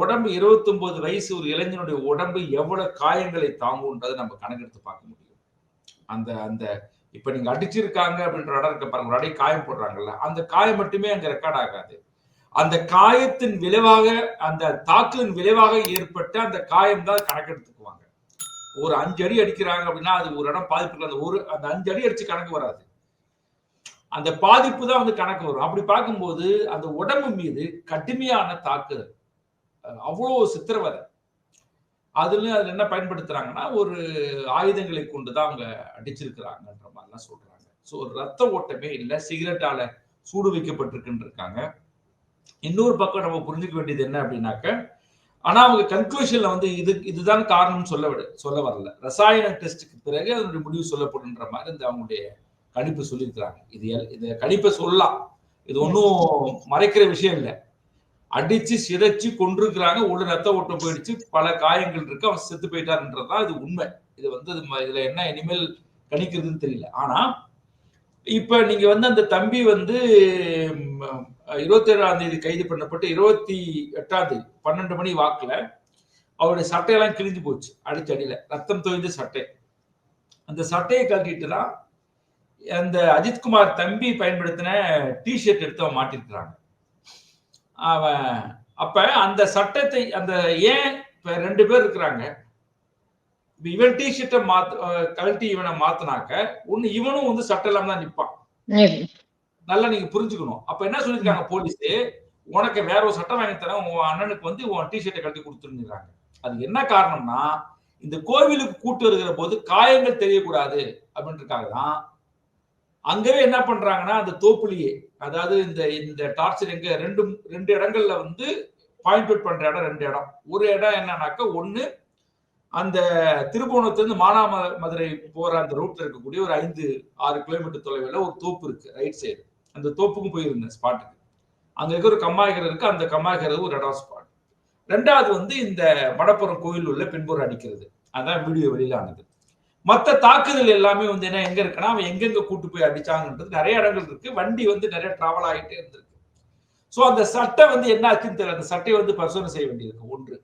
உடம்பு 29 வயசு ஒரு இளைஞனுடைய உடம்பு எவ்வளவு காயங்களை தாங்கும்ன்றதை நம்ம கணக்கெடுத்து பார்க்க முடியும். அந்த அந்த இப்ப நீங்க அடிச்சிருக்காங்க அப்படின்ற இடம் இருக்க பாருங்க, ஒரு அடி காயம் போடுறாங்கல்ல, அந்த காயம் மட்டுமே அங்க ரெக்கார்ட் ஆகாது. அந்த காயத்தின் விளைவாக, அந்த தாக்குதலின் விளைவாக ஏற்பட்ட அந்த காயம் தான் கணக்கெடுத்துக்குவாங்க. ஒரு 5 அடி அடிக்கிறாங்க அப்படின்னா அது ஒரு இடம் பாதிப்பு, அந்த 5 அடி அடிச்சு கணக்கு வராது. அந்த பாதிப்பு தான் வந்து கணக்கு வரும். அப்படி பார்க்கும்போது அந்த உடம்பு மீது கடுமையான தாக்குதல், அவ்வளவு சித்திரவதை. அதுல என்ன பயன்படுத்துறாங்கன்னா, ஒரு ஆயுதங்களை கொண்டுதான் அவங்க அடிச்சிருக்கிறாங்கன்ற மாதிரிலாம் சொல்றாங்க. சோ ரத்த ஓட்டமே இல்ல, சிகரெட்டால சூடு வைக்கப்பட்டிருக்குன்னு இருக்காங்க. இன்னொரு பக்கம் நம்ம புரிஞ்சுக்க வேண்டியது என்ன அப்படின்னாக்க, ஆனா அவங்க கன்க்ளூஷன்ல வந்து இதுதான் காரணம் சொல்ல வரல. ரசாயன டெஸ்டுக்கு பிறகு அதனுடைய முடிவு சொல்லப்படுன்ற மாதிரி இந்த அவங்களுடைய கணிப்பு சொல்லியிருக்கிறாங்க. இது கணிப்பை சொல்லலாம். இது ஒன்றும் மறைக்கிற விஷயம் இல்லை. அடிச்சு சிதைச்சு கொண்டிருக்கிறாங்க, உள்ள ரத்த ஓட்டம் போயிடுச்சு, பல காயங்கள் இருக்கு, அவன் செத்து போயிட்டாருன்றதுதான் இது உண்மை. இது வந்து இதுல என்ன இனிமேல் கணிக்கிறதுன்னு தெரியல. ஆனா இப்ப நீங்க வந்து அந்த தம்பி வந்து 27ஆம் தேதி கைது பண்ணப்பட்டு 28ஆம் தேதி 12 மணி வாக்குல அவருடைய சட்டையெல்லாம் கிழிஞ்சு போச்சு, அடிச்சடியில ரத்தம் தோய்ந்த சட்டை. அந்த சட்டையை கழட்டிட்டு தான் அந்த அஜித்குமார் தம்பி பயன்படுத்தின டிஷர்ட் எடுத்து அவன் மாட்டிருக்கிறாங்க. அவன் அப்ப அந்த சட்டத்தை அந்த ஏன் இப்ப 2 பேர் இருக்கிறாங்க, இவன் டிஷர்ட்டை கழட்டி இவனை மாத்தினாக்க ஒண்ணு இவனும் வந்து சட்டை இல்லாம தான் நிப்பான். நல்லா நீங்க புரிஞ்சுக்கணும். அப்ப என்ன சொல்லிருக்காங்க போலீஸ், உனக்கு வேற ஒரு சட்டம் வாங்கி தரேன், உன் அண்ணனுக்கு வந்து உன் டிஷர்ட்டை கழட்டி கொடுத்துருக்காங்க. அது என்ன காரணம்னா, இந்த கோவிலுக்கு கூட்டு வருகிற போது காயங்கள் தெரியக்கூடாது அப்படின்றதுக்காக தான். அங்கவே என்ன பண்றாங்கன்னா, அந்த தோப்புலியே, அதாவது இந்த டார்ச்சர் எங்க 2 இடங்கள்ல வந்து பாயிண்ட் அவுட் பண்ற இடம் 2 இடம். ஒரு இடம் என்னன்னாக்க, ஒண்ணு அந்த திருபுவனத்திலிருந்து மானாமதுரை போற அந்த ரூட்ல இருக்கக்கூடிய ஒரு 5-6 கிலோமீட்டர் தொலைவில் ஒரு தோப்பு இருக்கு, ரைட் சைடு. அந்த தோப்புக்கும் போயிருந்தேன் ஸ்பாட்டுக்கு. அங்க இருக்க ஒரு கம்மாய்கரை இருக்கு, அந்த கம்மாய்கரை ஒரு இடம் ஸ்பாட். 2வது வந்து இந்த மடப்புறம் கோயில் உள்ள பின்புறம் அடிக்கிறது. அதான் வீடியோ வெளியில ஆனது. மத்த தாக்குதல் எல்லாமே வந்து என்ன எங்க இருக்குன்னா, அவன் எங்கெங்க கூட்டு போய் அடிச்சாங்கன்றது நிறைய இடங்கள் இருக்கு. வண்டி வந்து நிறைய டிராவல் ஆகிட்டே இருந்திருக்கு. சோ அந்த சட்டை வந்து என்ன ஆச்சுன்னு தெரியல. அந்த சட்டையை வந்து பரிசோதனை செய்ய வேண்டியிருக்கு. ஒன்று